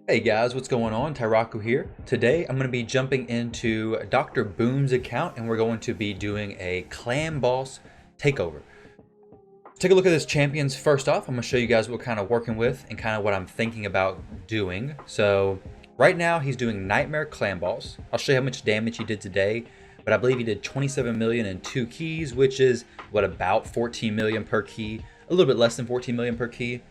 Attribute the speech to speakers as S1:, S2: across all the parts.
S1: Hey guys, what's going on? Tyraku here. Today I'm going to be jumping into Dr. Boom's account and we're going to be doing a Clanboss takeover. Take a look at this champions first off. I'm going to show you guys what we're kind of working with and kind of what I'm thinking about doing. So right now he's doing Nightmare Clanboss. I'll show you how much damage he did today, but I believe he did 27 million in 2 keys, which is what, about 14 million per key, a little bit less than 14 million per key.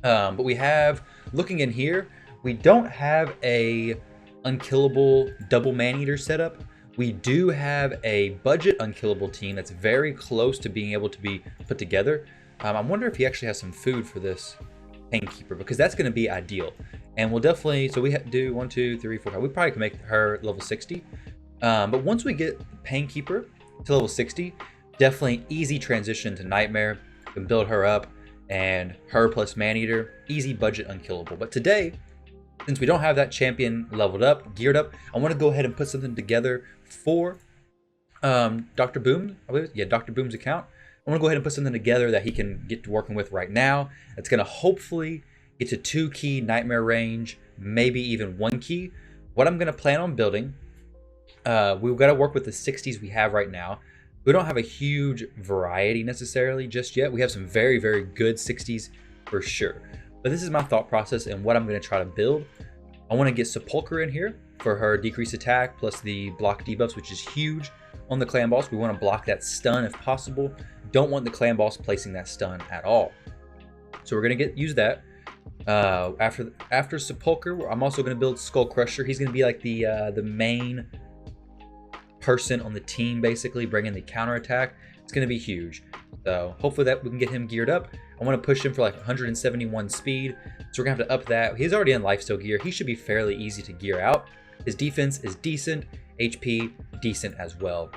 S1: But we have, looking in here, we don't have a unkillable double man-eater setup. We do have a budget unkillable team that's very close to being able to be put together. I wonder if he actually has some food for this Painkeeper, because that's going to be ideal. And we'll definitely, so we do 1, 2, 3, 4, 5. We probably can make her level 60. But once we get Painkeeper to level 60, definitely easy transition to Nightmare. We can build her up, and her plus Man-Eater, easy budget unkillable. But today, since we don't have that champion leveled up, geared up, I want to go ahead and put something together for Dr. Boom. I believe, yeah, Dr. Boom's account. I want to go ahead and put something together that he can get to working with right now. That's going to hopefully get to 2 key Nightmare range, maybe even 1 key. What I'm going to plan on building, we've got to work with the 60s we have right now. We don't have a huge variety necessarily just yet. We have some very, very good 60s for sure. But this is my thought process and what I'm going to try to build. I want to get Sepulcher in here for her decreased attack plus the block debuffs, which is huge on the Clanboss. We want to block that stun if possible. Don't want the Clanboss placing that stun at all. So we're going to use that. After Sepulcher, I'm also going to build SkullCrusher. He's going to be like the main person on the team, basically bringing the counterattack. It's going to be huge. So hopefully that we can get him geared up. I want to push him for like 171 speed, so we're gonna have to up that. He's already in lifesteal gear. He should be fairly easy to gear out. His defense is decent, HP decent as well.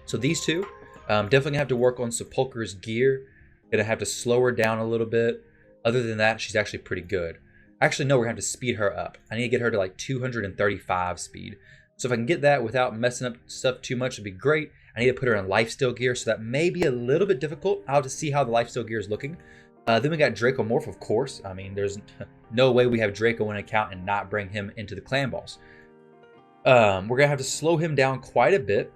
S1: So these two, definitely gonna have to work on Sepulcher's gear. Gonna have to slow her down a little bit. Other than that, she's actually pretty good. Actually, no, we're gonna have to speed her up. I need to get her to like 235 speed. So if I can get that without messing up stuff too much, it'd be great. I need to put her in lifesteal gear, so that may be a little bit difficult. I'll have to see how the lifesteal gear is looking. Then we got Dracomorph, of course. I mean, there's no way we have Draco in an account and not bring him into the Clanboss. We're going to have to slow him down quite a bit.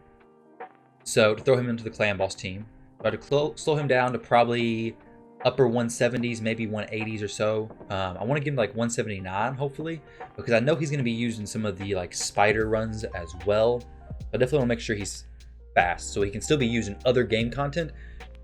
S1: So to throw him into the Clanboss team, I have to slow him down to probably upper 170s, maybe 180s or so. I want to give him like 179, hopefully, because I know he's going to be used in some of the like spider runs as well. I definitely want to make sure he's fast, so he can still be used in other game content.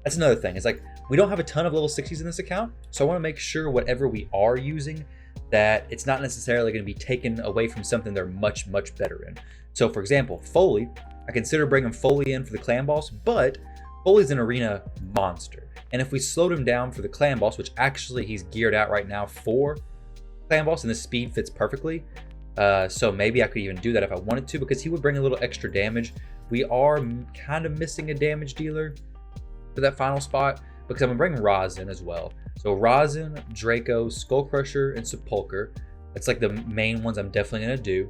S1: That's another thing. It's like we don't have a ton of level 60s in this account, so I want to make sure whatever we are using, that it's not necessarily going to be taken away from something they're much, much better in. So for example, Foley, I consider bringing Foley in for the Clanboss, but Foley's an arena monster. And if we slowed him down for the Clanboss, which actually he's geared out right now for Clanboss, and the speed fits perfectly, so maybe I could even do that if I wanted to, because he would bring a little extra damage. We are kind of missing a damage dealer for that final spot, because I'm going to bring Rhazin as well. So Rhazin, Draco, SkullCrusher, and Sepulcher. That's like the main ones I'm definitely going to do.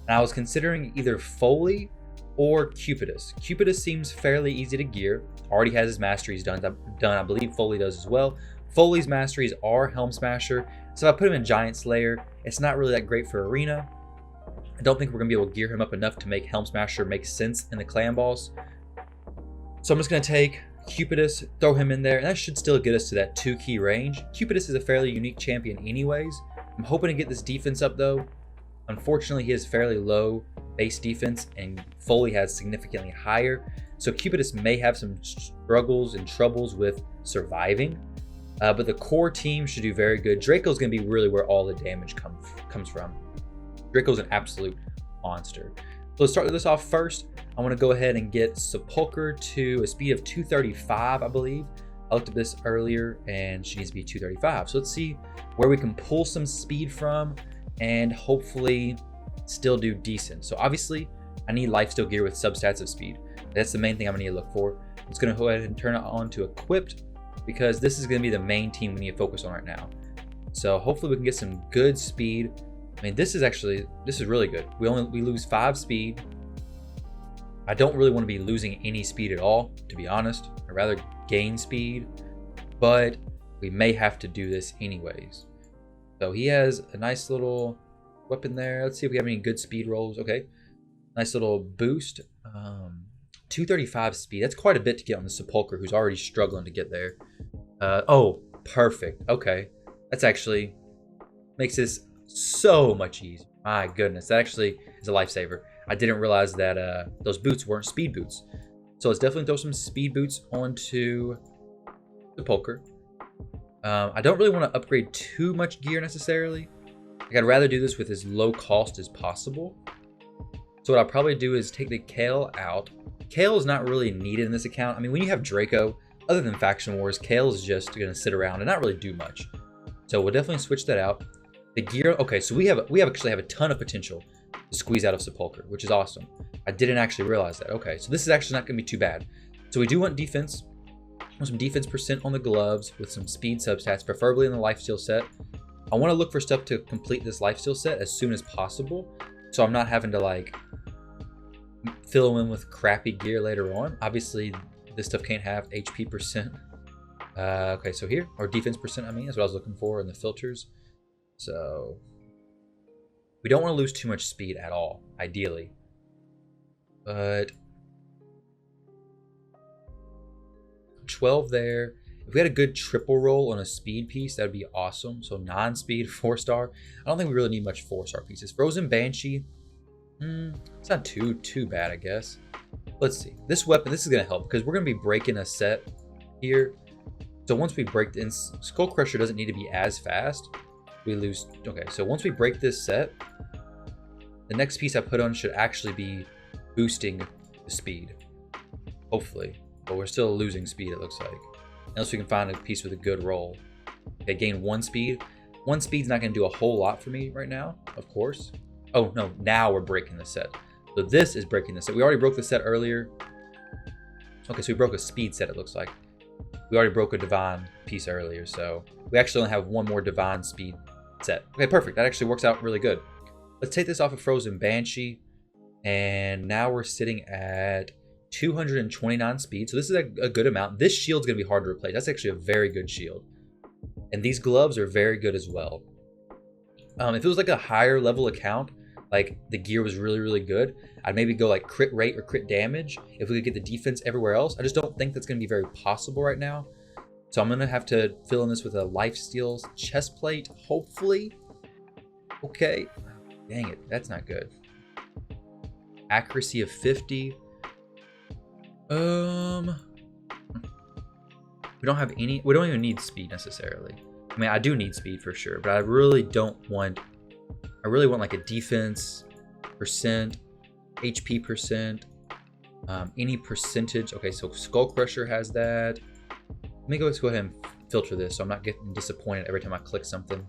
S1: And I was considering either Foley or Cupidus. Cupidus seems fairly easy to gear. Already has his masteries done. I believe Foley does as well. Foley's masteries are Helm Smasher. So if I put him in Giant Slayer, it's not really that great for Arena. I don't think we're going to be able to gear him up enough to make Helm Smasher make sense in the Clanboss. So I'm just going to take Cupidus, throw him in there, and that should still get us to that 2 key range. Cupidus is a fairly unique champion anyways. I'm hoping to get this defense up though. Unfortunately, he has fairly low base defense, and Foley has significantly higher. So Cupidus may have some struggles and troubles with surviving. But the core team should do very good. Draco's going to be really where all the damage comes from. Draco's an absolute monster. So let's start this off first. I want to go ahead and get Sepulcher to a speed of 235, I believe. I looked at this earlier, and she needs to be 235. So let's see where we can pull some speed from and hopefully still do decent. So obviously, I need lifesteal gear with substats of speed. That's the main thing I'm going to need to look for. I'm just going to go ahead and turn it on to equipped, because this is going to be the main team we need to focus on right now. So hopefully we can get some good speed. I mean, this is really good. We lose 5 speed. I don't really want to be losing any speed at all, to be honest. I'd rather gain speed, but we may have to do this anyways. So he has a nice little weapon there. Let's see if we have any good speed rolls. Okay. Nice little boost. 235 speed. That's quite a bit to get on the Sepulcher, who's already struggling to get there. Oh, perfect. Okay. That's actually makes this so much easier. My goodness. That actually is a lifesaver. I didn't realize that those boots weren't speed boots. So let's definitely throw some speed boots onto Sepulcher. I don't really want to upgrade too much gear necessarily. Like, I'd rather do this with as low cost as possible. So what I'll probably do is take the Kale out. Kale is not really needed in this account. I mean, when you have Draco, other than Faction Wars, Kale is just going to sit around and not really do much. So we'll definitely switch that out. The gear, okay, so we actually have a ton of potential to squeeze out of Sepulcher, which is awesome. I didn't actually realize that. Okay, so this is actually not going to be too bad. So we do want defense. Some defense percent on the gloves with some speed substats, preferably in the lifesteal set. I want to look for stuff to complete this lifesteal set as soon as possible, so I'm not having to like fill in with crappy gear later on. Obviously, this stuff can't have HP percent. Okay, so here, or defense percent, I mean, that's what I was looking for in the filters. So we don't want to lose too much speed at all, ideally. But 12 there. If we had a good triple roll on a speed piece, that would be awesome. So non-speed, 4-star. I don't think we really need much 4-star pieces. Frozen Banshee. It's not too bad, I guess. Let's see. This weapon, this is going to help because we're going to be breaking a set here. So once we break in, SkullCrusher doesn't need to be as fast. We lose. Okay, so once we break this set, the next piece I put on should actually be boosting the speed. Hopefully. But we're still losing speed, it looks like. Unless we can find a piece with a good roll. Okay, gain 1 speed. 1 speed's not going to do a whole lot for me right now, of course. Oh, no, now we're breaking the set. So this is breaking the set. We already broke the set earlier. Okay, so we broke a speed set, it looks like. We already broke a divine piece earlier, so we actually only have 1 more divine speed set. Okay, perfect. That actually works out really good. Let's take this off of Frozen Banshee. And now we're sitting at 229 speed. So this is a good amount. This shield's going to be hard to replace. That's actually a very good shield. And these gloves are very good as well. If it was like a higher level account, like the gear was really good, I'd maybe go like crit rate or crit damage if we could get the defense everywhere else. I just don't think that's going to be very possible right now. So I'm going to have to fill in this with a lifesteal chest plate, hopefully. Okay. Dang it, that's not good. Accuracy of 50. We don't have any, we don't even need speed necessarily. I mean, I do need speed for sure, but I really want like a defense percent, HP percent, any percentage. Okay, so SkullCrusher has that. Let me go ahead and filter this so I'm not getting disappointed every time I click something.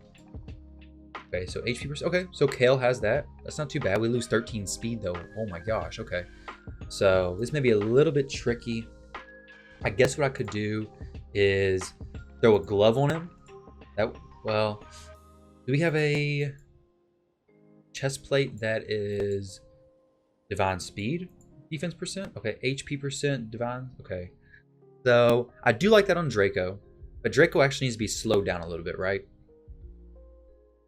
S1: Okay, so HP percent. Okay, so Kale has that. That's not too bad. We lose 13 speed though. Oh my gosh. Okay, so this may be a little bit tricky. I guess what I could do is throw a glove on him. That, well, do we have a chest plate that is divine speed defense percent? Okay, HP percent divine. Okay, so I do like that on Draco, but Draco actually needs to be slowed down a little bit, right?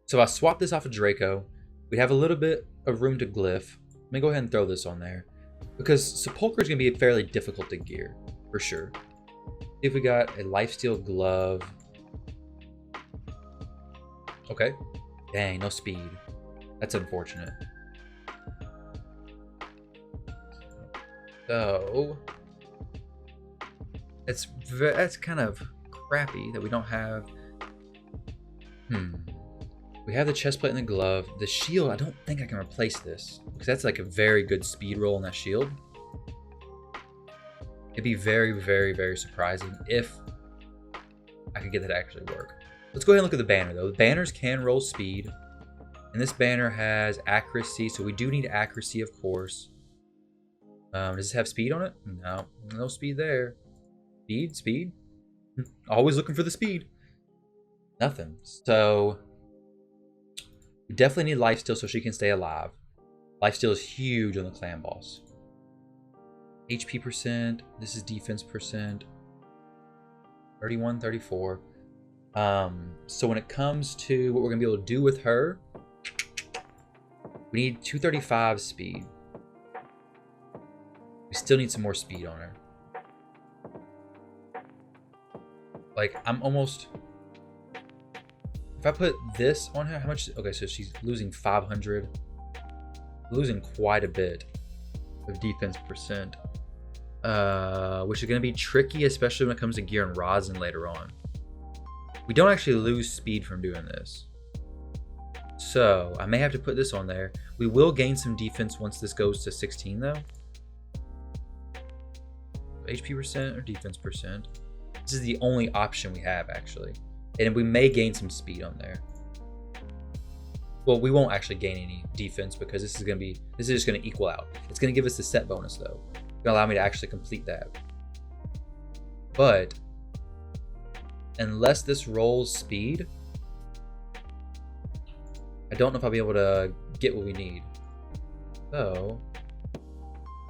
S1: So if I swap this off of Draco, we'd have a little bit of room to glyph. Let me go ahead and throw this on there because Sepulcher is going to be fairly difficult to gear for sure. If we got a lifesteal glove. Okay. Dang, no speed. That's unfortunate. So that's kind of crappy that we don't have. We have the chest plate and the glove. The shield, I don't think I can replace this because that's like a very good speed roll on that shield. It'd be very surprising if I could get that to actually work. Let's go ahead and look at the banner though. The banners can roll speed, and this banner has accuracy, so we do need accuracy, of course. Does this have speed on it? No speed there. Speed. Always looking for the speed. Nothing. So we definitely need lifesteal so she can stay alive. Lifesteal is huge on the Clanboss. HP percent. This is defense percent. 31, 34. So when it comes to what we're gonna be able to do with her, we need 235 speed. We still need some more speed on her. Like, I'm almost... If I put this on her, how much... Okay, so she's losing 500. Losing quite a bit of defense percent. Which is going to be tricky, especially when it comes to gear and Rhazin later on. We don't actually lose speed from doing this. So, I may have to put this on there. We will gain some defense once this goes to 16, though. HP percent or defense percent. This is the only option we have, actually. And we may gain some speed on there. Well, we won't actually gain any defense because this is just gonna equal out. It's gonna give us the set bonus though. It's gonna allow me to actually complete that. But unless this rolls speed, I don't know if I'll be able to get what we need. So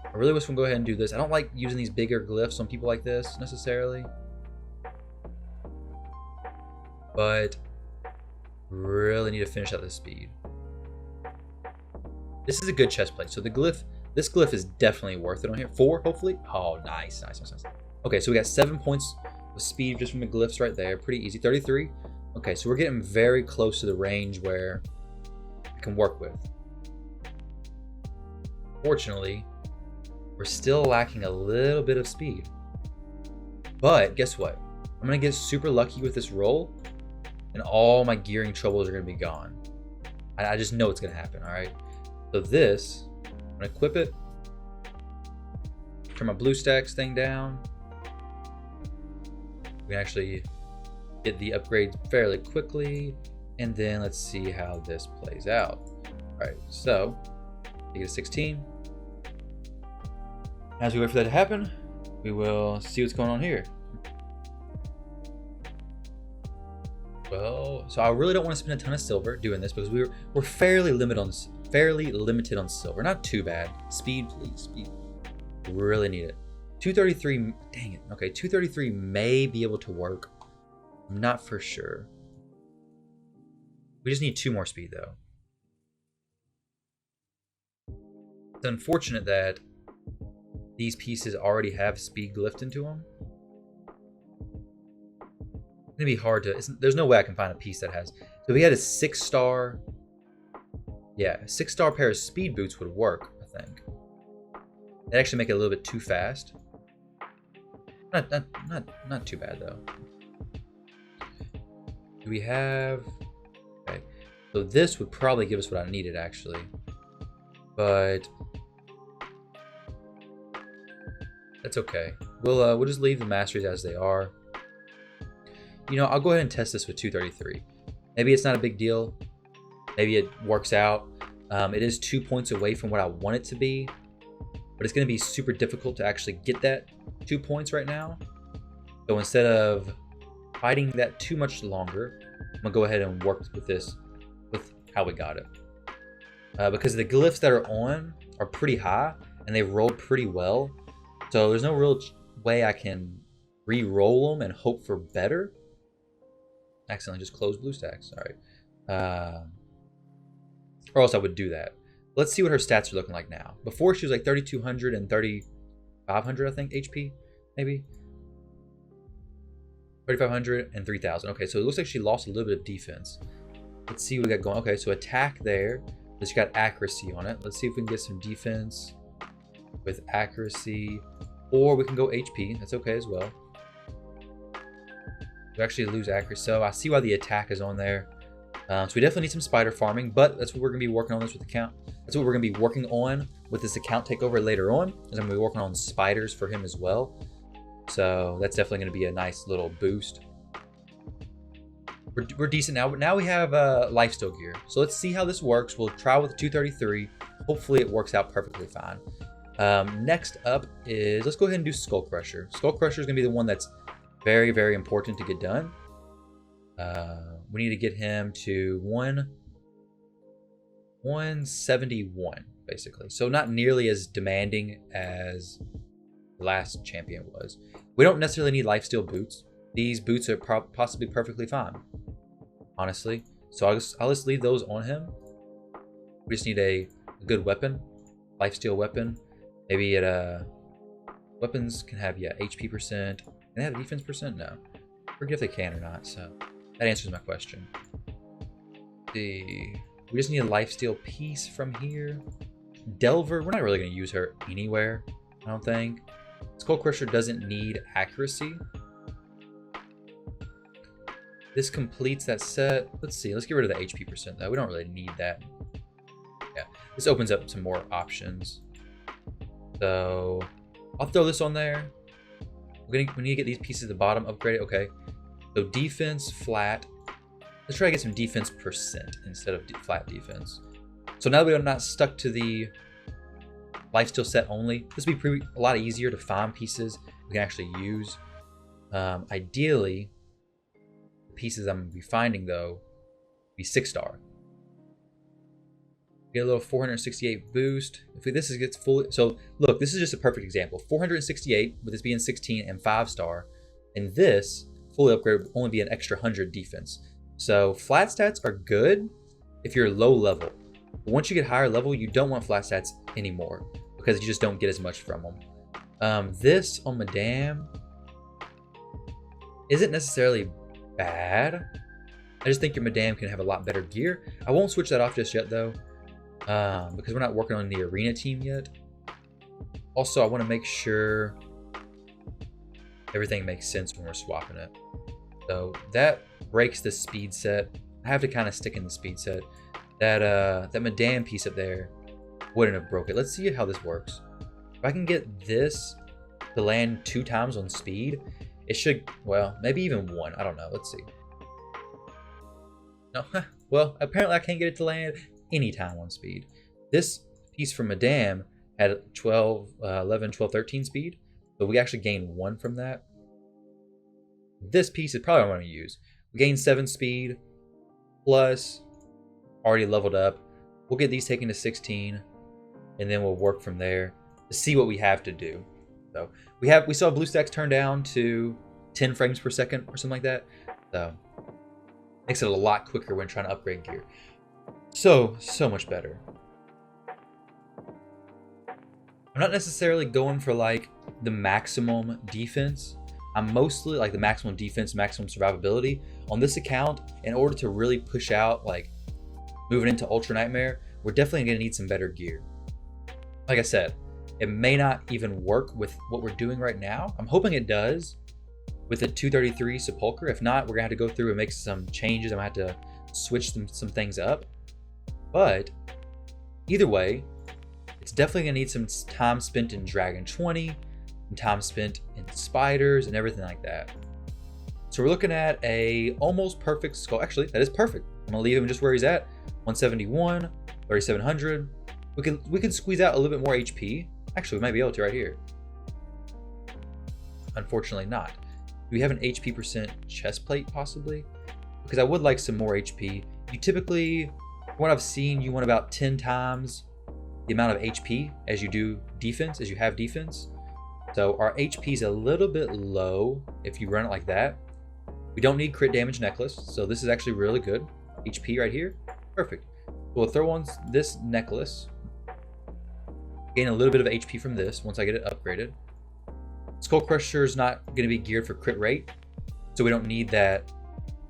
S1: I really wish we can go ahead and do this. I don't like using these bigger glyphs on people like this necessarily. But really need to finish out this speed. This is a good chest plate. So this glyph is definitely worth it on here. 4, hopefully. Oh, nice. Okay, so we got 7 points of speed just from the glyphs right there. Pretty easy. 33. Okay, so we're getting very close to the range where I can work with. Fortunately, we're still lacking a little bit of speed. But guess what? I'm gonna get super lucky with this roll, and all my gearing troubles are gonna be gone. I just know it's gonna happen, all right? So this, I'm gonna equip it, turn my BlueStacks thing down. We can actually get the upgrades fairly quickly, and then let's see how this plays out. All right, so we get a 16. As we wait for that to happen, we will see what's going on here. Well, so I really don't want to spend a ton of silver doing this because we're fairly limited on silver. Not too bad. Speed, please, speed. Really need it. 233. Dang it. Okay, 233 may be able to work. I'm not for sure. We just need 2 more speed though. It's unfortunate that these pieces already have speed glyphed into them. It's gonna be hard to. There's no way I can find a piece that has. So we had a 6-star. Yeah, a 6-star pair of speed boots would work. I think. They actually make it a little bit too fast. Not too bad though. Do we have? Okay, so this would probably give us what I needed actually, but that's okay. We'll just leave the masteries as they are. You know, I'll go ahead and test this with 233. Maybe it's not a big deal. Maybe it works out. It is 2 points away from what I want it to be, but it's going to be super difficult to actually get that 2 points right now. So instead of fighting that too much longer, I'm going to go ahead and work with this, with how we got it. Because the glyphs that are on are pretty high, and they roll pretty well. So there's no real way I can re-roll them and hope for better. Accidentally just closed BlueStacks. All right. Or else I would do that. Let's see what her stats are looking like now. Before she was like 3,200 and 3,500, I think, HP, maybe. 3,500 and 3,000. Okay, so it looks like she lost a little bit of defense. Let's see what we got going. Okay, so attack there. She got accuracy on it. Let's see if we can get some defense with accuracy. Or we can go HP. That's okay as well. We actually lose accuracy. So I see why the attack is on there. So we definitely need some spider farming, but that's what we're going to be working on this with the account. That's what we're going to be working on with this account takeover later on. Is I'm going to be working on spiders for him as well. So that's definitely going to be a nice little boost. We're decent now, but now we have lifesteal gear. So let's see how this works. We'll try with 233. Hopefully it works out perfectly fine. Next up is, let's go ahead and do SkullCrusher. SkullCrusher is going to be the one that's very, very important to get done. We need to get him to 171, basically. So not nearly as demanding as the last champion was. We don't necessarily need lifesteal boots. these boots are possibly perfectly fine, honestly. So I'll just leave those on him. We just need a good weapon, lifesteal weapon. Maybe it weapons can have, yeah, HP percent. Can they have defense percent? No. I forget if they can or not. So that answers my question. We just need a lifesteal piece from here. Delver, we're not really going to use her anywhere, I don't think. SkullCrusher doesn't need accuracy. This completes that set. Let's see. Let's get rid of the HP percent, though. We don't really need that. Yeah, this opens up some more options. So I'll throw this on there. We need to get these pieces at the bottom upgraded. Okay. So defense flat. Let's try to get some defense percent instead of flat defense. So now that we're not stuck to the lifesteal set only, this will be a lot easier to find pieces we can actually use. Ideally, the pieces I'm going to be finding, though, be 6-star. Get a little 468 boost. If this gets fully, so look, this is just a perfect example. 468 with this being 16 and 5-star, and this fully upgraded will only be an extra 100 defense. So flat stats are good if you're low level. But once you get higher level, you don't want flat stats anymore because you just don't get as much from them. This on Madame isn't necessarily bad. I just think your Madame can have a lot better gear. I won't switch that off just yet, though, because we're not working on the arena team yet. Also, I want to make sure everything makes sense when we're swapping it. So that breaks the speed set. I have to kind of stick in the speed set. That Madame piece up there wouldn't have broke it. Let's see how this works. If I can get this to land 2 times on speed, it should, well, maybe even 1. I don't know. Let's see. No, well, apparently I can't get it to land any time on speed. This piece from Madame had 12, 11, 12, 13 speed. So we actually gained 1 from that. This piece is probably what I'm going to use. We gained 7 speed, plus already leveled up. We'll get these taken to 16, and then we'll work from there to see what we have to do. So we saw BlueStacks turn down to 10 frames per second or something like that. So makes it a lot quicker when trying to upgrade gear. So much better. I'm not necessarily going for like the maximum defense. I'm mostly like the maximum defense, maximum survivability. On this account, in order to really push out, like moving into Ultra Nightmare, we're definitely gonna need some better gear. Like I said, it may not even work with what we're doing right now. I'm hoping it does with the 233 Sepulcher. If not, we're gonna have to go through and make some changes. I'm gonna have to switch some things up. But either way, it's definitely gonna need some time spent in Dragon 20, and time spent in spiders and everything like that. So we're looking at a almost perfect skull. Actually, that is perfect. I'm gonna leave him just where he's at. 171, 3700. We can squeeze out a little bit more HP. Actually, we might be able to right here. Unfortunately not. Do we have an HP percent chest plate possibly? Because I would like some more HP. You typically, from what I've seen, you want about 10 times the amount of HP as you do defense, as you have defense. So our HP is a little bit low if you run it like that. We don't need crit damage necklace, so this is actually really good. HP right here, perfect. We'll throw on this necklace. Gain a little bit of HP from this once I get it upgraded. SkullCrusher is not going to be geared for crit rate, so we don't need that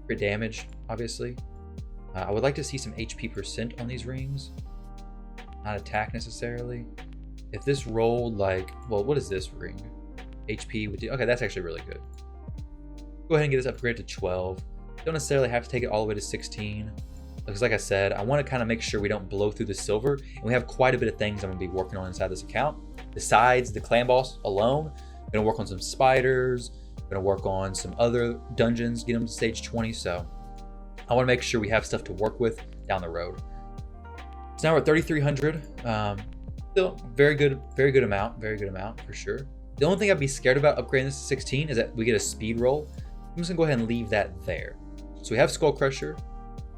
S1: crit damage, obviously. I would like to see some HP percent on these rings, not attack necessarily. If this rolled like, well, what is this ring? HP with the, okay, that's actually really good. Go ahead and get this upgraded to 12. Don't necessarily have to take it all the way to 16. Because like I said, I want to kind of make sure we don't blow through the silver. And we have quite a bit of things I'm going to be working on inside this account. Besides the Clanboss alone, I'm going to work on some spiders. I'm going to work on some other dungeons, get them to stage 20. So I want to make sure we have stuff to work with down the road. So now we're at 3,300. Still very good amount for sure. The only thing I'd be scared about upgrading this to 16 is that we get a speed roll. I'm just gonna go ahead and leave that there. So we have SkullCrusher,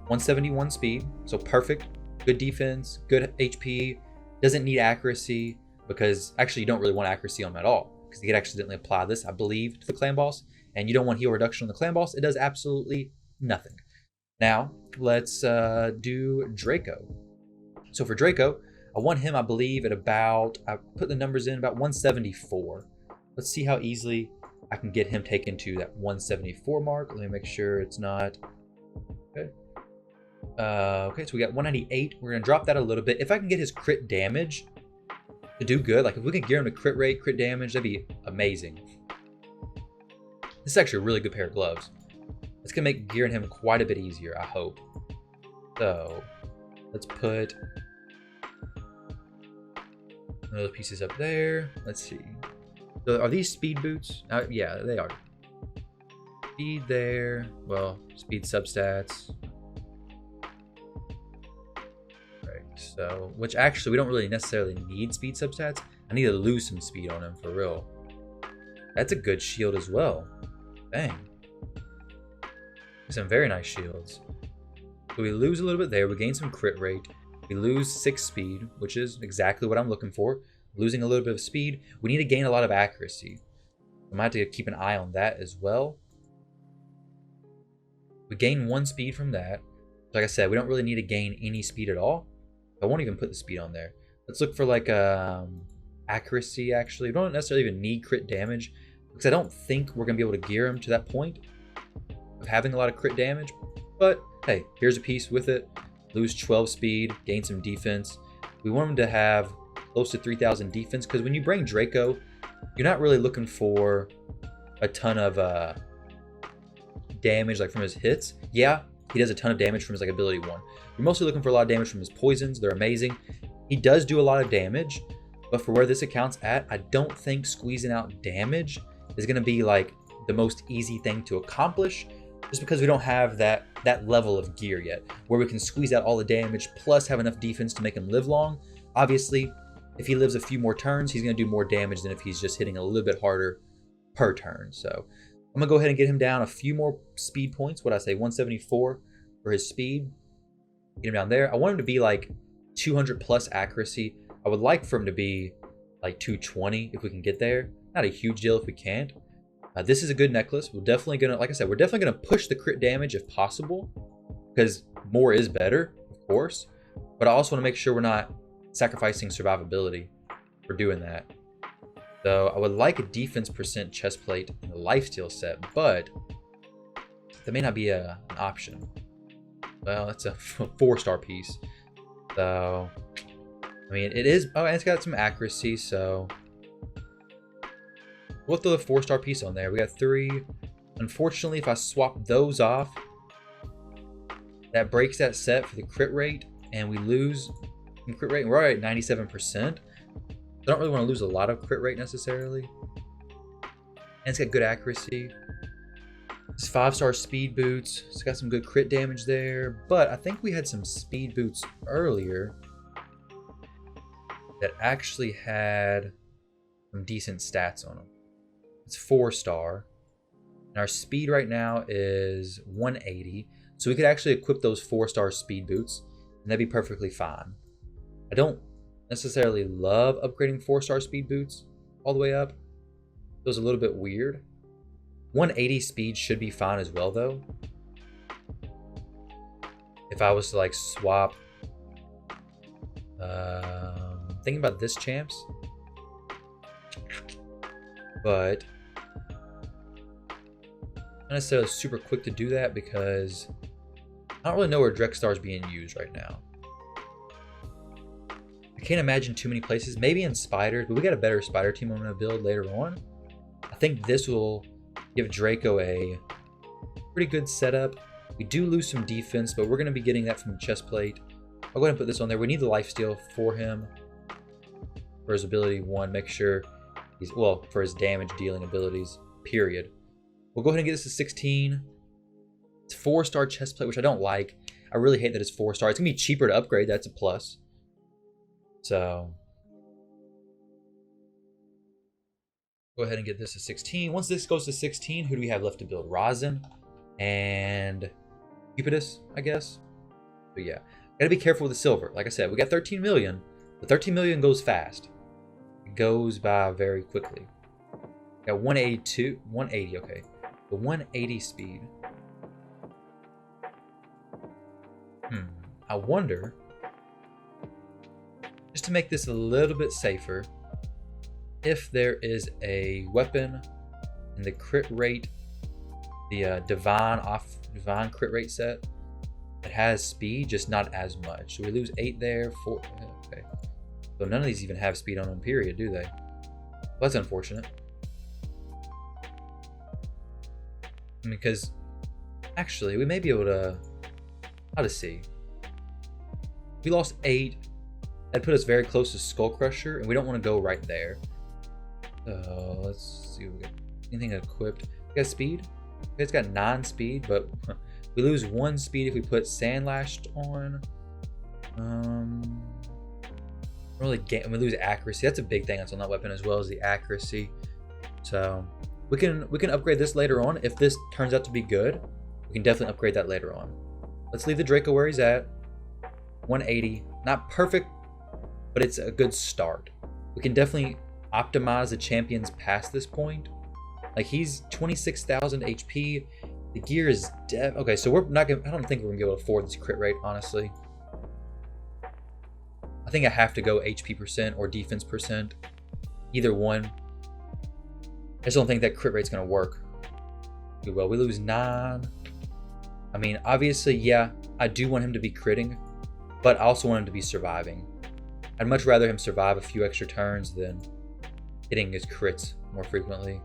S1: 171 speed, so perfect, good defense, good HP, doesn't need accuracy, because actually you don't really want accuracy on him at all, because you could accidentally apply this, I believe, to the Clanboss, and you don't want heal reduction on the clan boss, it does absolutely nothing. Now, let's do Draco. So for Draco, I want him, I believe, at about, I put the numbers in, about 174. Let's see how easily I can get him taken to that 174 mark. Let me make sure it's not... Okay. Okay, so we got 198. We're going to drop that a little bit. If I can get his crit damage to do good, like if we can gear him to crit rate, crit damage, that'd be amazing. This is actually a really good pair of gloves. It's going to make gearing him quite a bit easier, I hope. So, let's put one of those pieces up there. Let's see. So are these speed boots? Yeah, they are. Speed there. Well, speed substats. Right. So, which actually we don't really necessarily need speed substats. I need to lose some speed on him for real. That's a good shield as well. Dang. Some very nice shields. So we lose a little bit there. We gain some crit rate. We lose 6 speed, which is exactly what I'm looking for. Losing a little bit of speed. We need to gain a lot of accuracy. I might have to keep an eye on that as well. We gain 1 speed from that. Like I said, we don't really need to gain any speed at all. I won't even put the speed on there. Let's look for like accuracy actually. We don't necessarily even need crit damage because I don't think we're going to be able to gear him to that point of having a lot of crit damage. But hey, here's a piece with it. Lose 12 speed, gain some defense. We want him to have close to 3,000 defense because when you bring Draco, you're not really looking for a ton of damage like from his hits. Yeah, he does a ton of damage from his like ability 1. You're mostly looking for a lot of damage from his poisons. They're amazing. He does do a lot of damage, but for where this account's at, I don't think squeezing out damage is going to be like the most easy thing to accomplish, just because we don't have that level of gear yet where we can squeeze out all the damage plus have enough defense to make him live long. Obviously, if he lives a few more turns, he's going to do more damage than if he's just hitting a little bit harder per turn. So I'm going to go ahead and get him down a few more speed points. What I say, 174 for his speed. Get him down there. I want him to be like 200 plus accuracy. I would like for him to be like 220 if we can get there. Not a huge deal if we can't. This is a good necklace. We're definitely going to, like I said, we're definitely going to push the crit damage if possible, because more is better, of course. But I also want to make sure we're not sacrificing survivability for doing that. So I would like a defense % chest plate in the lifesteal set, but that may not be an option. Well, it's a 4-star piece. So, I mean, it is, oh, and it's got some accuracy, so we'll throw the 4-star piece on there. We got 3. Unfortunately, if I swap those off, that breaks that set for the crit rate, and we lose in crit rate. We're already at 97%. I don't really want to lose a lot of crit rate necessarily. And it's got good accuracy. It's 5-star speed boots. It's got some good crit damage there. But I think we had some speed boots earlier that actually had some decent stats on them. It's 4-star. And our speed right now is 180. So we could actually equip those 4-star speed boots, and that'd be perfectly fine. I don't necessarily love upgrading 4-star speed boots all the way up. It was a little bit weird. 180 speed should be fine as well, though. If I was to like swap, thinking about this champs, but not necessarily super quick to do that because I don't really know where Drexstar is being used right now. I can't imagine too many places. Maybe in spiders, but we got a better spider team I'm going to build later on. I think this will give Draco a pretty good setup. We do lose some defense, but we're going to be getting that from the chest plate. I'll go ahead and put this on there. We need the lifesteal for him. For his ability 1, make sure he's, well, for his damage dealing abilities, period. We'll go ahead and get this to 16. It's 4-star chest plate, which I don't like. I really hate that it's 4-star. It's going to be cheaper to upgrade. That's a plus. So go ahead and get this to 16. Once this goes to 16, who do we have left to build? Rhazin and Cupidus, I guess. But yeah, gotta be careful with the silver. Like I said, we got 13 million. The 13 million goes fast. It goes by very quickly. Got 182, 180, okay. The 180 speed. I wonder, just to make this a little bit safer, if there is a weapon in the crit rate, the divine crit rate set, it has speed, just not as much. So we lose 8 there, 4. Okay. So none of these even have speed on them, period, do they? Well, that's unfortunate. I mean, because actually, we may be able to. How to see? We lost 8. That put us very close to SkullCrusher, and we don't want to go right there. So let's see. What we got. Anything equipped? We got speed. It's got 9 speed, but we lose 1 speed if we put Sandlashed on. Really and we lose accuracy. That's a big thing that's on that weapon, as well as the accuracy. So we can upgrade this later on. If this turns out to be good, we can definitely upgrade that later on. Let's leave the Draco where he's at. 180. Not perfect, but it's a good start. We can definitely optimize the champions past this point. Like, he's 26,000 HP. The gear is okay, so we're not gonna. I don't think we're gonna be able to afford this crit rate, honestly. I think I have to go HP percent or defense percent. Either one. I just don't think that crit rate's gonna work too well. We lose 9. I mean, obviously, yeah, I do want him to be critting, but I also want him to be surviving. I'd much rather him survive a few extra turns than hitting his crits more frequently.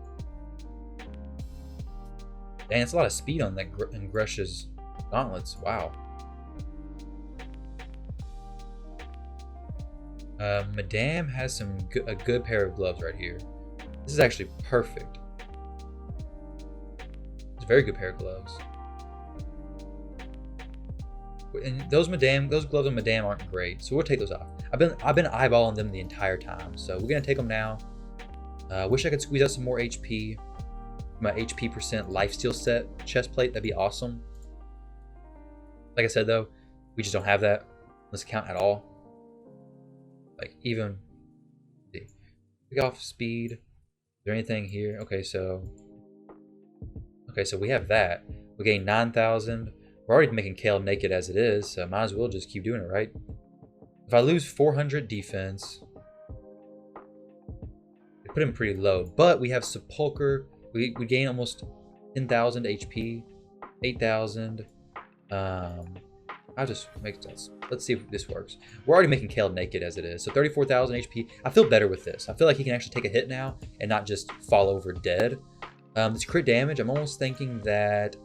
S1: Dang, it's a lot of speed on that in Grush's gauntlets. Wow. Madame has a good pair of gloves right here. This is actually perfect. It's a very good pair of gloves. And those gloves on Madame aren't great, so we'll take those off. I've been eyeballing them the entire time, so we're gonna take them now. Wish I could squeeze out some more HP. My HP percent lifesteal set chest plate, that'd be awesome. Like I said though, we just don't have that on this account at all. Like, even pick off speed. Is there anything here? Okay, so we have that. We gain 9,000. We're already making Kale naked as it is, so might as well just keep doing it, right? If I lose 400 defense, we put him pretty low, but we have Sepulcher. We gain almost 10,000 HP, 8,000. I'll just make this. Let's see if this works. We're already making Kale naked as it is, so 34,000 HP. I feel better with this. I feel like he can actually take a hit now and not just fall over dead. This crit damage, I'm almost thinking that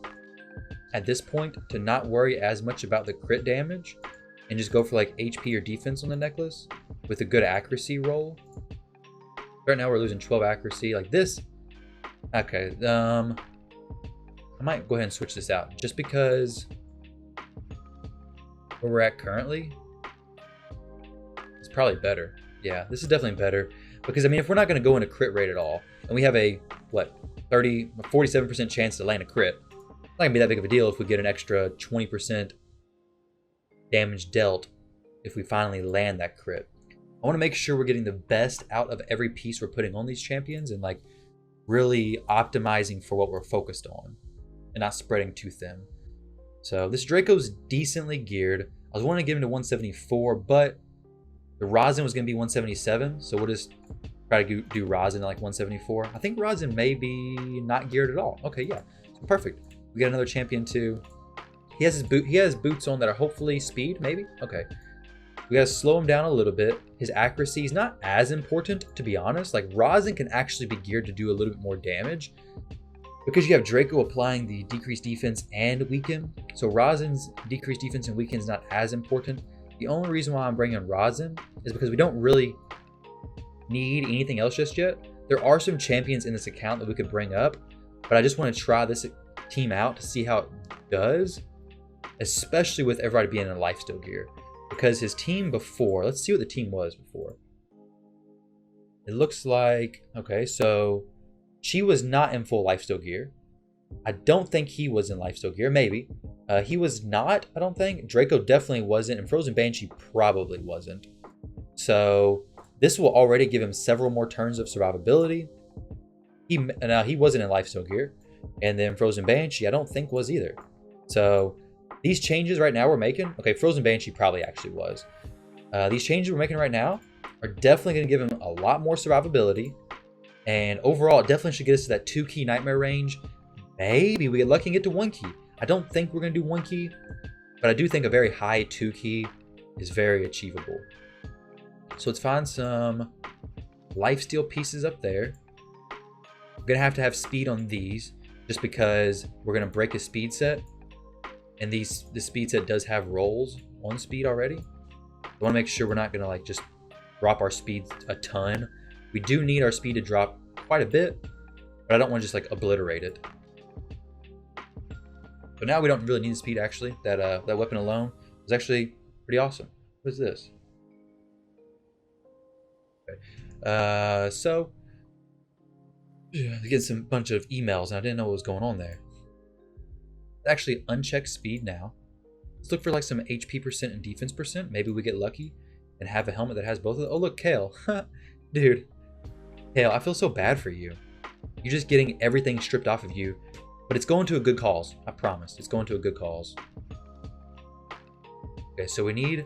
S1: at this point to not worry as much about the crit damage and just go for like HP or defense on the necklace with a good accuracy roll. Right now we're losing 12 accuracy like this. Okay, I might go ahead and switch this out just because where we're at currently, it's probably better. Yeah, this is definitely better because, I mean, if we're not going to go into crit rate at all, and we have a, what, 47% chance to land a crit, it's not going to be that big of a deal if we get an extra 20% damage dealt if we finally land that crit. I want to make sure we're getting the best out of every piece we're putting on these champions and, like, really optimizing for what we're focused on and not spreading too thin. So this Draco's decently geared. I was wanting to give him to 174, but the Rhazin was going to be 177, so we'll just try to do Rhazin at like 174. I think Rhazin may be not geared at all. Okay, yeah, so perfect. We got another champion too. He has boots on that are hopefully speed, maybe? Okay. We gotta slow him down a little bit. His accuracy is not as important, to be honest. Like, Rhazin can actually be geared to do a little bit more damage because you have Draco applying the decreased defense and weaken. So Rhazin's decreased defense and weaken is not as important. The only reason why I'm bringing Rhazin is because we don't really need anything else just yet. There are some champions in this account that we could bring up, but I just want to try this team out to see how it does, especially with everybody being in lifesteal gear. Because his team before, let's see what the team was before. It looks like, okay, so she was not in full lifesteal gear. I don't think he was in lifesteal gear, maybe. He was not, I don't think. Draco definitely wasn't, and Frozen Banshee probably wasn't. So this will already give him several more turns of survivability. He wasn't in lifesteal gear. And then Frozen Banshee, I don't think was either. So these changes right now we're making, okay, Frozen Banshee probably actually was. These changes we're making right now are definitely going to give him a lot more survivability. And overall, it definitely should get us to that 2-key Nightmare range. Maybe we get lucky and get to 1 key. I don't think we're going to do 1 key, but I do think a very high 2 key is very achievable. So let's find some lifesteal pieces up there. We're going to have speed on these just because we're going to break a speed set. And the speed set does have rolls on speed already. I want to make sure we're not going to like just drop our speed a ton. We do need our speed to drop quite a bit, but I don't want to just like obliterate it. But now we don't really need the speed actually. That weapon alone was actually pretty awesome. What is this? Okay. So I get some bunch of emails and I didn't know what was going on there. Actually uncheck speed now. Let's look for like some HP percent and defense percent. Maybe we get lucky and have a helmet that has both of them. Oh look, Kale. Dude. Kale, I feel so bad for you. You're just getting everything stripped off of you. But it's going to a good cause. I promise. It's going to a good cause. Okay, so we need...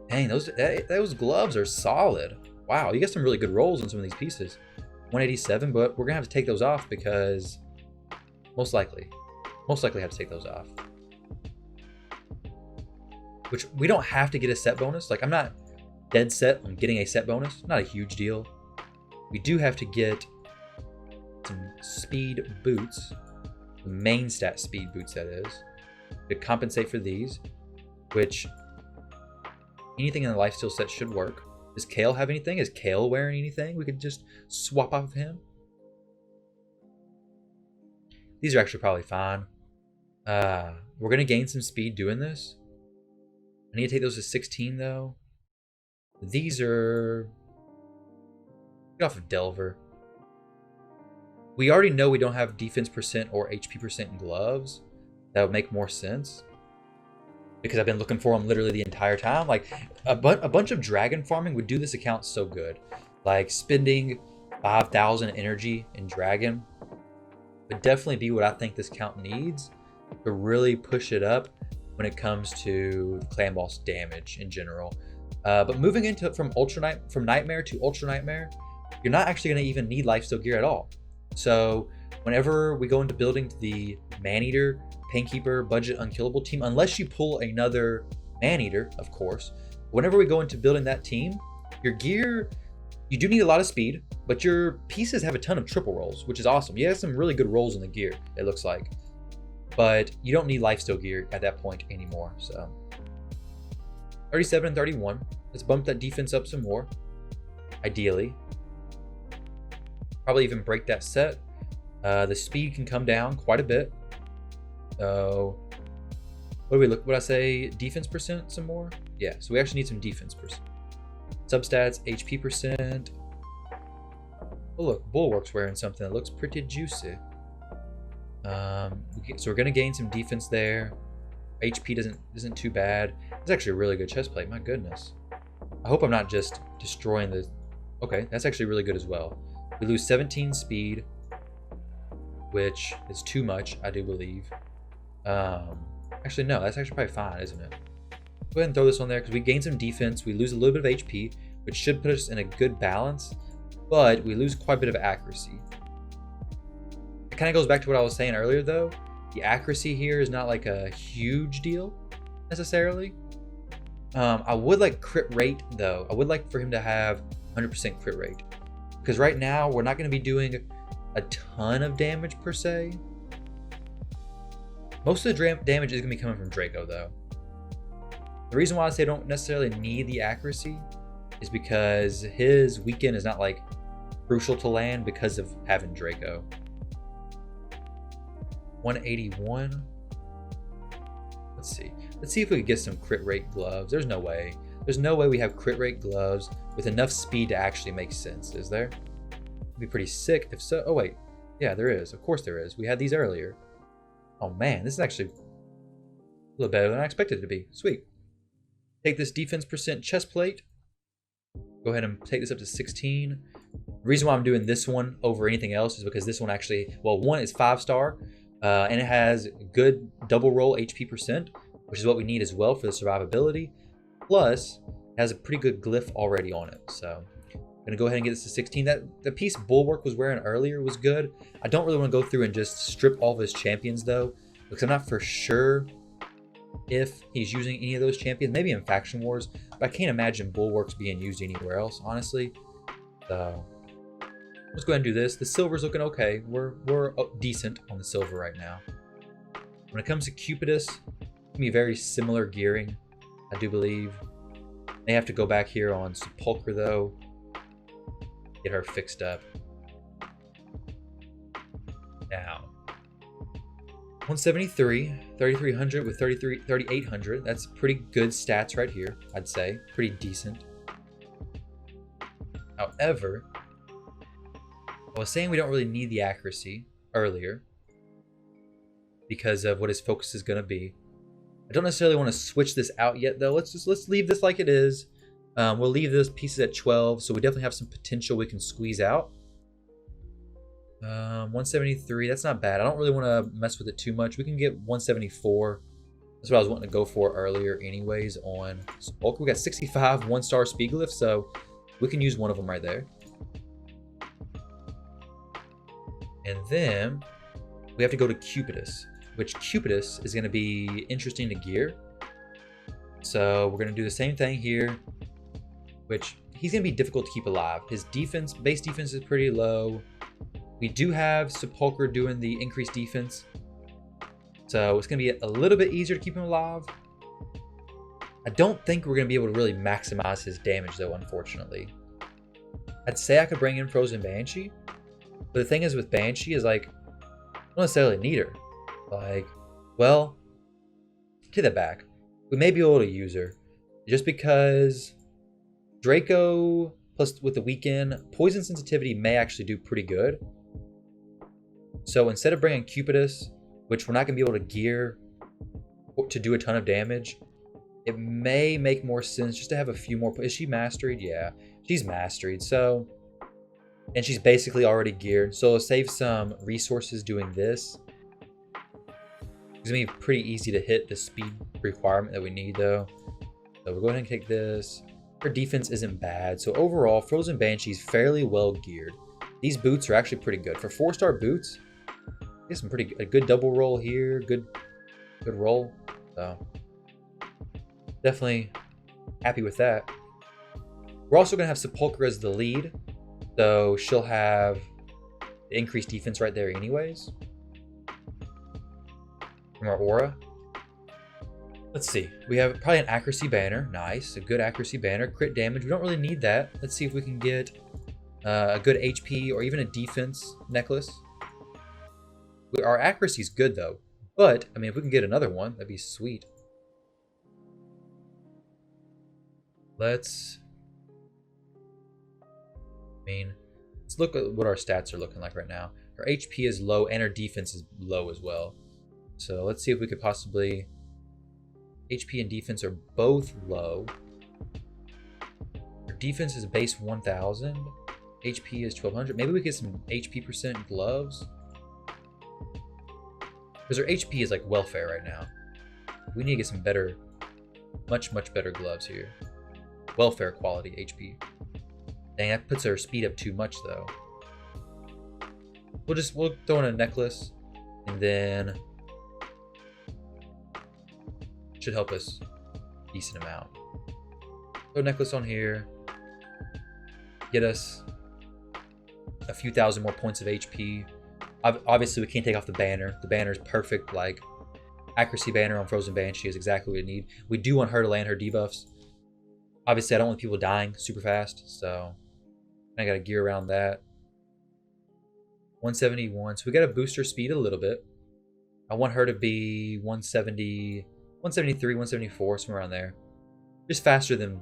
S1: Dang, those gloves are solid. Wow, you got some really good rolls on some of these pieces. 187, but we're going to have to take those off because... Most likely have to take those off. Which, we don't have to get a set bonus. Like, I'm not dead set on getting a set bonus. Not a huge deal. We do have to get some speed boots. Main stat speed boots, that is. To compensate for these. Which, anything in the lifesteal set should work. Does Kale have anything? Is Kale wearing anything? We could just swap off of him. These are actually probably fine. We're going to gain some speed doing this. I need to take those to 16, though. These are... Get off of Delver. We already know we don't have defense percent or HP percent in gloves. That would make more sense. Because I've been looking for them literally the entire time. Like, a bunch of dragon farming would do this account so good. Like, spending 5,000 energy in dragon would definitely be what I think this account needs to really push it up when it comes to Clanboss damage in general. But moving into from Nightmare to Ultra Nightmare, you're not actually going to even need lifesteal gear at all. So whenever we go into building the Maneater, Painkeeper, Budget Unkillable team, unless you pull another Maneater, of course, whenever we go into building that team, your gear, you do need a lot of speed, but your pieces have a ton of triple rolls, which is awesome. You have some really good rolls in the gear, it looks like. But you don't need lifesteal gear at that point anymore. So 37 and 31. Let's bump that defense up some more. Ideally. Probably even break that set. The speed can come down quite a bit. So what do we look? Would I say defense percent some more? Yeah, so we actually need some defense percent. Substats, HP percent. Oh look, Bulwark's wearing something that looks pretty juicy. So we're gonna gain some defense there. HP isn't too bad. It's actually a really good chest plate. My goodness. I hope I'm not just destroying the. Okay, that's actually really good as well. We lose 17 speed, which is too much, I do believe. Actually no, that's actually probably fine, isn't it? Go ahead and throw this on there because we gain some defense. We lose a little bit of HP, which should put us in a good balance, but we lose quite a bit of accuracy. It kind of goes back to what I was saying earlier though. The accuracy here is not like a huge deal necessarily. I would like crit rate though. I would like for him to have 100% crit rate because right now we're not going to be doing a ton of damage per se. Most of the damage is going to be coming from Draco though. The reason why I say I don't necessarily need the accuracy is because his weekend is not like crucial to land because of having Draco. 181. Let's see if we could get some crit rate gloves. There's no way we have crit rate gloves with enough speed to actually make sense, is there? It'd be pretty sick if so. Oh wait, yeah, there is. Of course there is. We had these earlier. Oh man, this is actually a little better than I expected it to be. Sweet. Take this defense percent chest plate. Go ahead and take this up to 16. The reason why I'm doing this one over anything else is because this one actually, well, one is 5-star, and it has good double roll HP %, which is what we need as well for the survivability. Plus, it has a pretty good glyph already on it. So I'm gonna go ahead and get this to 16. That the piece Bulwark was wearing earlier was good. I don't really want to go through and just strip all of his champions though, because I'm not for sure if he's using any of those champions. Maybe in Faction Wars, but I can't imagine Bulwarks being used anywhere else, honestly. So let's go ahead and do this. The silver's looking okay. We're decent on the silver right now. When it comes to Cupidus, it's gonna be very similar gearing, I do believe. May have to go back here on Sepulcher though, get her fixed up. Now, 173, 3300 with 3800. That's pretty good stats right here, I'd say. Pretty decent. However, I was saying we don't really need the accuracy earlier because of what his focus is going to be. I don't necessarily want to switch this out yet though. Let's leave this like it is. We'll leave those pieces at 12, so we definitely have some potential we can squeeze out. 173, that's not bad. I don't really want to mess with it too much. We can get 174. That's what I was wanting to go for earlier anyways on Sepulcher. We got 65 1-star speed glyphs, so we can use one of them right there. And then we have to go to Cupidus, which Cupidus is going to be interesting to gear. So we're going to do the same thing here, which he's going to be difficult to keep alive. His defense, base defense is pretty low. We do have Sepulcher doing the increased defense, so it's going to be a little bit easier to keep him alive. I don't think we're going to be able to really maximize his damage though, unfortunately. I'd say I could bring in Frozen Banshee, but the thing is with Banshee is like, I don't necessarily need her. Like, well, take that back. We may be able to use her just because Draco plus with the weekend, poison sensitivity may actually do pretty good. So instead of bringing Cupidus, which we're not going to be able to gear to do a ton of damage, it may make more sense just to have a few more. Is she masteried? Yeah, she's masteried. So, and she's basically already geared. So it'll save some resources doing this. It's going to be pretty easy to hit the speed requirement that we need though. So we'll go ahead and take this. Her defense isn't bad. So overall, Frozen Banshee's fairly well geared. These boots are actually pretty good. For 4-star boots, get some a good double roll here. Good roll. So definitely happy with that. We're also going to have Sepulcher as the lead. So she'll have the increased defense right there anyways. From our aura. Let's see. We have probably an accuracy banner. Nice. A good accuracy banner. Crit damage. We don't really need that. Let's see if we can get a good HP or even a defense necklace. Our accuracy is good though. But, I mean, if we can get another one, that'd be sweet. Let's look at what our stats are looking like right now. Our HP is low and our defense is low as well. So let's see if we could possibly... HP and defense are both low. Our defense is base 1000. HP is 1200. Maybe we get some HP % gloves. Because our HP is like welfare right now. We need to get some better, much better gloves here. Welfare quality HP. Dang, that puts our speed up too much though. We'll throw in a necklace and then should help us a decent amount. Throw a necklace on here. Get us a few thousand more points of HP. Obviously, we can't take off the banner. The banner is perfect. Like, accuracy banner on Frozen Banshee is exactly what we need. We do want her to land her debuffs. Obviously, I don't want people dying super fast, so I got to gear around that. 171. So we got to boost her speed a little bit. I want her to be 170, 173, 174, somewhere around there. Just faster than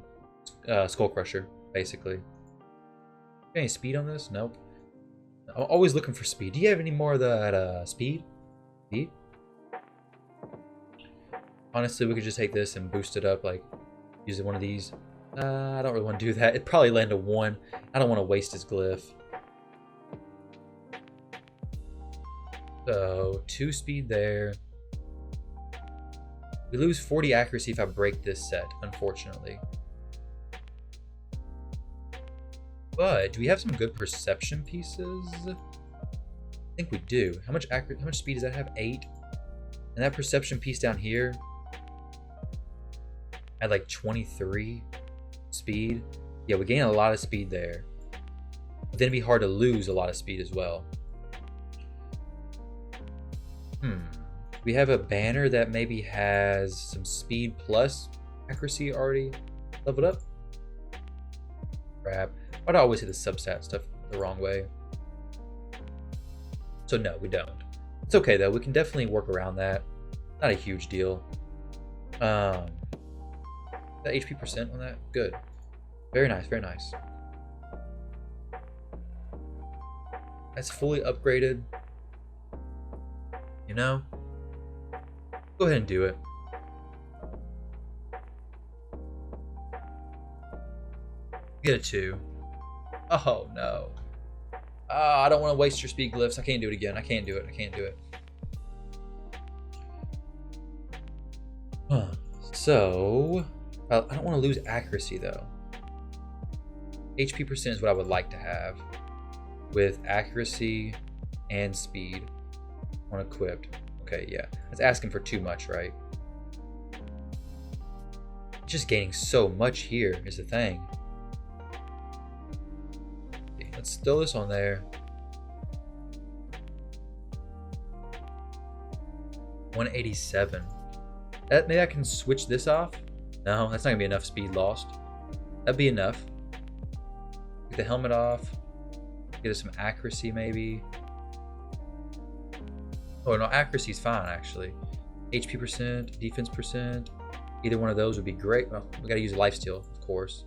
S1: SkullCrusher, basically. Got any speed on this? Nope. I'm always looking for speed. Do you have any more of that speed? Speed? Honestly, we could just take this and boost it up, like use one of these I don't really want to do that. It'd probably land a 1. I don't want to waste his glyph. So, 2 speed there. We lose 40 accuracy if I break this set, unfortunately. But do we have some good perception pieces? I think we do. How much speed does that have? 8. And that perception piece down here at like 23 speed. Yeah, we gain a lot of speed there. But then it'd be hard to lose a lot of speed as well. We have a banner that maybe has some speed plus accuracy already leveled up. Crap. I'd always hit the substat stuff the wrong way. So no, we don't. It's okay though. We can definitely work around that. Not a huge deal. That HP percent on that? Good. Very nice, very nice. That's fully upgraded. You know? Go ahead and do it. Get a 2. Oh no. I don't want to waste your speed glyphs. I can't do it again. I can't do it. I can't do it. So, I don't want to lose accuracy though. HP percent is what I would like to have with accuracy and speed on equipped. Okay, yeah. That's asking for too much, right? Just gaining so much here is the thing. Okay, let's throw this on there. 187. Maybe I can switch this off. No, that's not gonna be enough speed lost. That'd be enough. Get the helmet off. Get us some accuracy maybe. Oh no, accuracy's fine actually. HP percent, defense percent. Either one of those would be great. Well, we gotta use lifesteal, of course.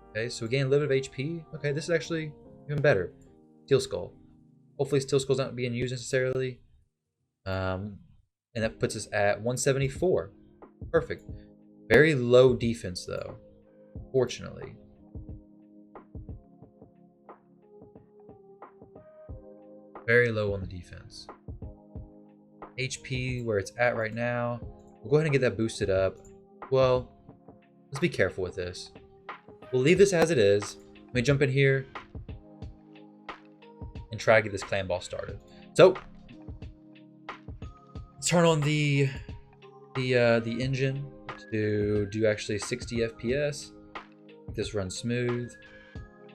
S1: Okay, so we gain a little bit of HP. Okay, this is actually even better. Steel Skull. Hopefully Steel Skull's not being used necessarily. And that puts us at 174. Perfect. Very low defense though, fortunately. Very low on the defense. HP where it's at right now. We'll go ahead and get that boosted up. Well, let's be careful with this. We'll leave this as it is. Let me jump in here and try to get this Clanboss started. So let's turn on the engine to do actually 60 FPS. Make this run smooth.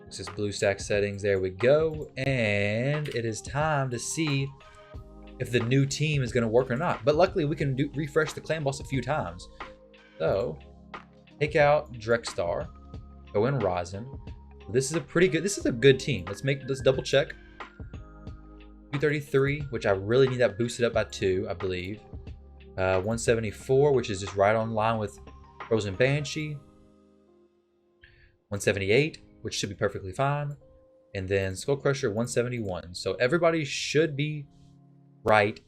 S1: This is BlueStack settings. There we go. And it is time to see if the new team is going to work or not. But luckily, we can refresh the Clanboss a few times. So, take out Drexstar. Go in Rhazin. This is a pretty good. This is a good team. Let's double check. 233, which I really need that boosted up by 2, I believe. 174, which is just right on line with Frozen Banshee. 178, which should be perfectly fine. And then SkullCrusher 171. So everybody should be right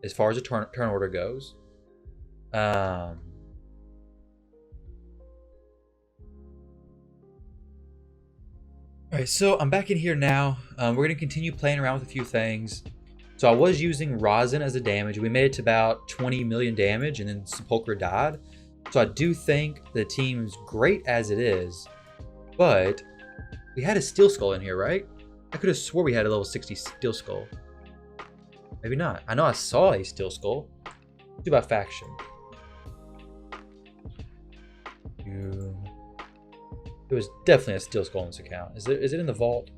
S1: as far as the turn order goes. All right, so I'm back in here now. We're going to continue playing around with a few things. So I was using Rhazin as a damage. We made it to about 20 million damage, and then Sepulcher died. So I do think the team's great as it is, but we had a Steel Skull in here, right? I could have swore we had a level 60 Steel Skull. Maybe not. I know I saw a Steel Skull. Let's do by faction. There was definitely a Steel Skull in this account. Is it in the vault?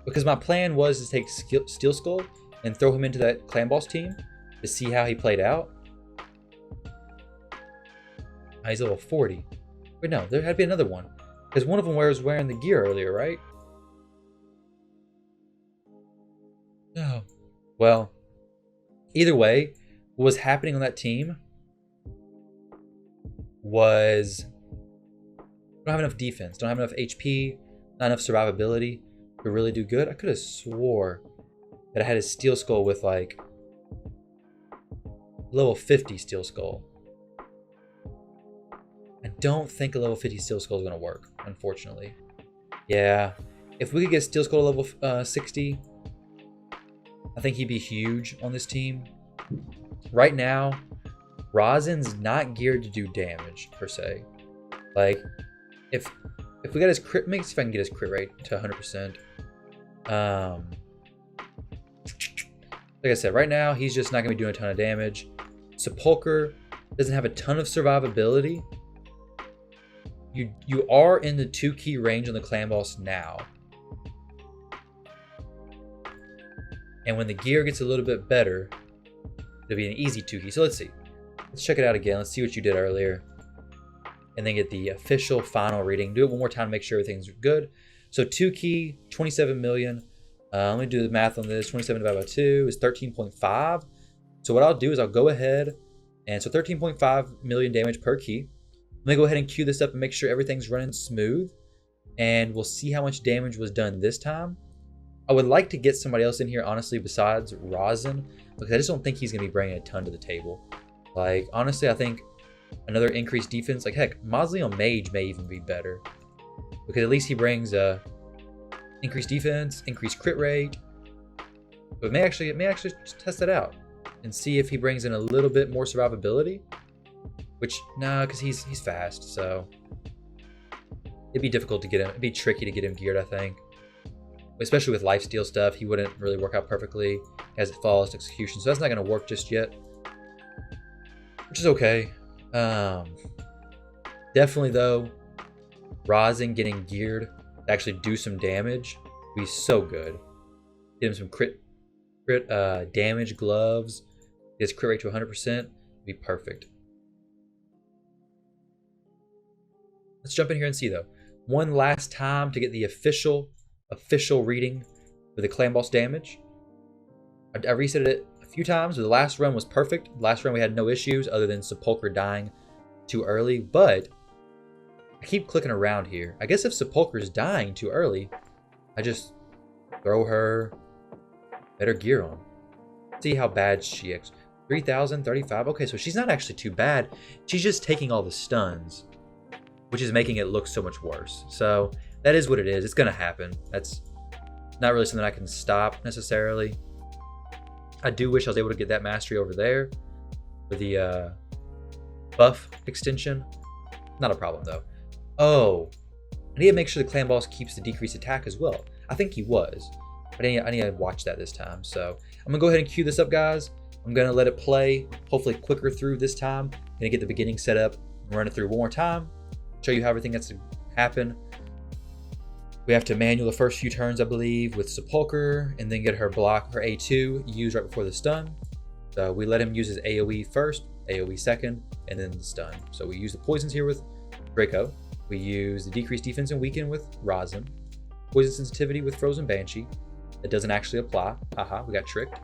S1: Because my plan was to take Steel Skull and throw him into that Clanboss team to see how he played out. He's level 40. Wait, no, there had to be another one. Because one of them was wearing the gear earlier, right? No. Well, either way, what was happening on that team was don't have enough defense, don't have enough HP, not enough survivability to really do good. I could have swore that I had a Steel Skull with like level 50 Steel Skull. I don't think a level 50 Steel Skull is going to work, unfortunately. Yeah, if we could get Steel Skull to level 60, I think he'd be huge on this team. Right now, Rhazin's not geared to do damage, per se. Like, if we got his crit, maybe see if I can get his crit rate to 100%. Like I said, right now, he's just not going to be doing a ton of damage. Sepulcher doesn't have a ton of survivability. You are in the 2-key range on the Clanboss now. And when the gear gets a little bit better, it'll be an easy 2-key. So let's see. Let's check it out again. Let's see what you did earlier. And then get the official final reading. Do it one more time to make sure everything's good. So 2-key, 27 million. Let me do the math on this. 27 divided by 2 is 13.5. So what I'll do is I'll go ahead, and so 13.5 million damage per key. Let me go ahead and queue this up and make sure everything's running smooth. And we'll see how much damage was done this time. I would like to get somebody else in here, honestly, besides Rhazin, because I just don't think he's going to be bringing a ton to the table. Like, honestly, I think another increased defense, like, heck, Mausoleum Mage may even be better. Because at least he brings increased defense, increased crit rate. But may actually just test that out and see if he brings in a little bit more survivability. Which, nah, because he's fast, so it'd be difficult to get him. It'd be tricky to get him geared, I think. Especially with lifesteal stuff, he wouldn't really work out perfectly. He has flawless execution, so that's not going to work just yet. Which is okay. Definitely, though, Rhazin getting geared to actually do some damage would be so good. Get him some crit damage gloves. Get his crit rate to 100%. Would be perfect. Let's jump in here and see, though. One last time to get the official reading for the Clanboss damage. I reset it a few times, but the last run was perfect. Last run we had no issues other than Sepulcher dying too early, but I keep clicking around here. I guess if Sepulcher is dying too early, I just throw her better gear on. See how bad she is. 3,035. Okay, so she's not actually too bad. She's just taking all the stuns, which is making it look so much worse. So that is what it is. It's going to happen. That's not really something I can stop necessarily. I do wish I was able to get that mastery over there for the buff extension. Not a problem, though. Oh, I need to make sure the Clanboss keeps the decreased attack as well. I think he was. But I need to watch that this time. So I'm going to go ahead and queue this up, guys. I'm going to let it play, hopefully quicker through this time. I'm going to get the beginning set up, run it through one more time, show you how everything has to happen. We have to manual the first few turns, I believe, with Sepulcher, and then get her block, her A2, used right before the stun. So we let him use his AoE first, AoE second, and then the stun. So we use the poisons here with Draco. We use the decreased defense and weaken with Rhazin. Poison sensitivity with Frozen Banshee. That doesn't actually apply. Haha, we got tricked.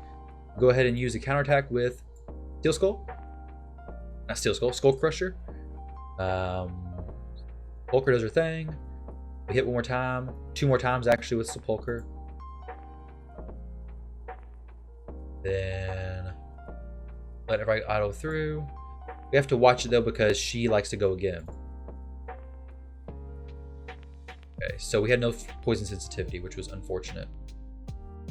S1: Go ahead and use the counterattack with Steel Skull. Not Steel Skull, SkullCrusher. Sepulcher does her thing. We hit one more time. 2 more times actually with Sepulcher. Then let everybody auto through. We have to watch it though because she likes to go again. Okay, so we had no poison sensitivity, which was unfortunate.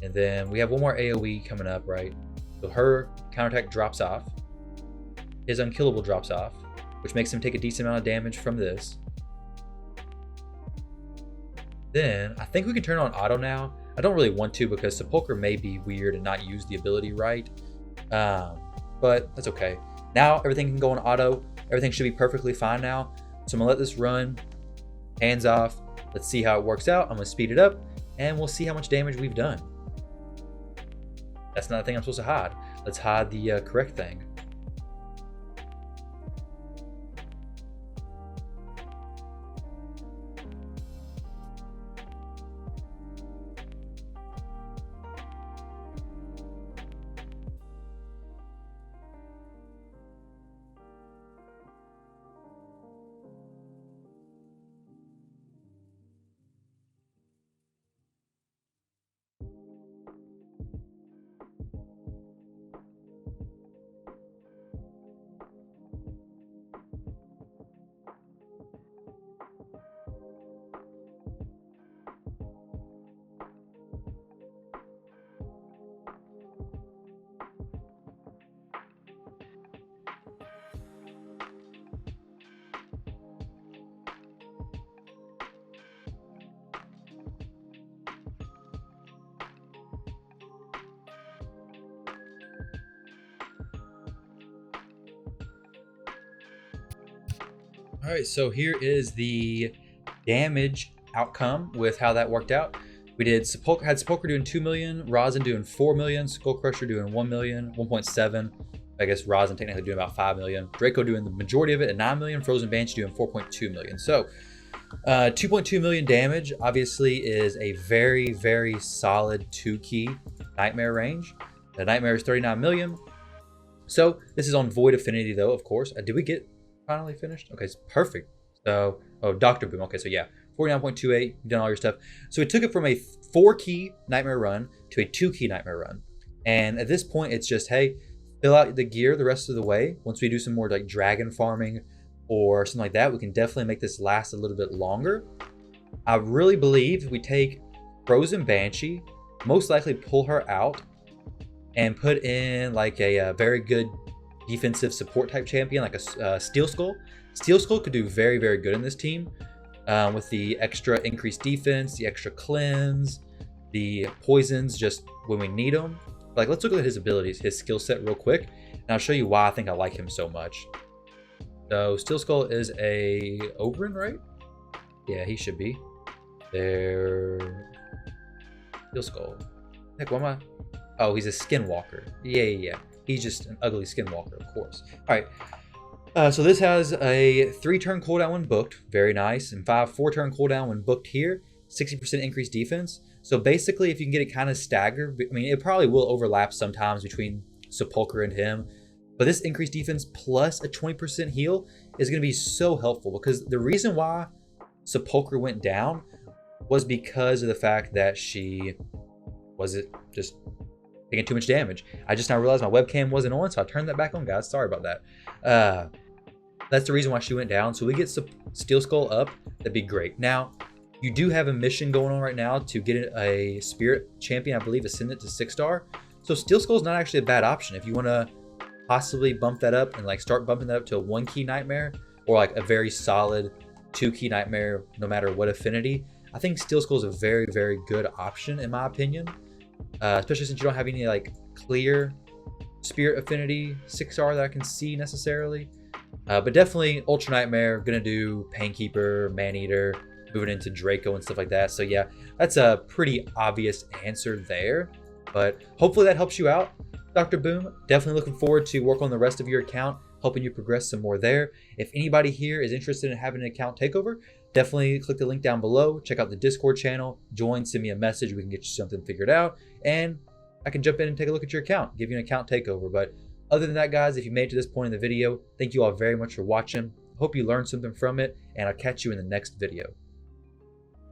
S1: And then we have one more AoE coming up, right? So her counterattack drops off. His unkillable drops off, which makes him take a decent amount of damage from this. Then I think we can turn on auto now. I don't really want to because Sepulcher may be weird and not use the ability right. But that's okay. Now everything can go on auto. Everything should be perfectly fine now. So I'm gonna let this run. Hands off. Let's see how it works out. I'm gonna speed it up and we'll see how much damage we've done. That's not the thing I'm supposed to hide. Let's hide the correct thing. All right, so here is the damage outcome with how that worked out. We did Sepulcher doing 2 million, Rhazin doing 4 million, SkullCrusher doing 1 million, 1.7. I guess Rhazin technically doing about 5 million. Draco doing the majority of it at 9 million, Frozen Banshee doing 4.2 million. So 2.2 million damage obviously is a very, very solid 2-key Nightmare range. The Nightmare is 39 million. So this is on Void Affinity though, of course. Did we get finally finished? Okay, it's perfect. So, oh, Dr. Boom. Okay, so yeah, 49.28, you've done all your stuff. So we took it from a 4-key Nightmare run to a 2-key Nightmare run. And at this point, it's just, hey, fill out the gear the rest of the way. Once we do some more like dragon farming or something like that, we can definitely make this last a little bit longer. I really believe if we take Frozen Banshee, most likely pull her out and put in like a very good defensive support type champion, like a Steel Skull. Steel Skull could do very, very good in this team with the extra increased defense, the extra cleanse, the poisons just when we need them. Like, let's look at his abilities, his skill set real quick, and I'll show you why I think I like him so much. So Steel Skull is a Oberyn, right? Yeah, he should be. There. Steel Skull. Heck, what am I? Oh, he's a Skinwalker. Yeah. He's just an ugly Skinwalker, of course. All right. So this has a 3-turn cooldown when booked. Very nice. And 4-turn cooldown when booked here. 60% increased defense. So basically, if you can get it kind of staggered, I mean, it probably will overlap sometimes between Sepulcher and him. But this increased defense plus a 20% heal is going to be so helpful, because the reason why Sepulcher went down was because of the fact that she just taking too much damage. I just now realized my webcam wasn't on, so I turned that back on, guys. Sorry about that. That's the reason why she went down. So we get Steel Skull up, that'd be great. Now, you do have a mission going on right now to get a Spirit Champion, I believe, Ascendant to 6-star. So Steel Skull is not actually a bad option. If you want to possibly bump that up and like start bumping that up to a 1-key Nightmare, or like a very solid 2-key Nightmare, no matter what affinity, I think Steel Skull is a very, very good option in my opinion. Especially since you don't have any like clear Spirit Affinity 6-star that I can see necessarily. But definitely Ultra Nightmare, gonna do Painkeeper, Maneater, moving into Draco and stuff like that. So yeah, that's a pretty obvious answer there. But hopefully that helps you out, Dr. Boom. Definitely looking forward to work on the rest of your account, helping you progress some more there. If anybody here is interested in having an account takeover, definitely click the link down below, check out the Discord channel, join, send me a message, we can get you something figured out, and I can jump in and take a look at your account, give you an account takeover. But other than that, guys, if you made it to this point in the video, thank you all very much for watching. Hope you learned something from it, and I'll catch you in the next video.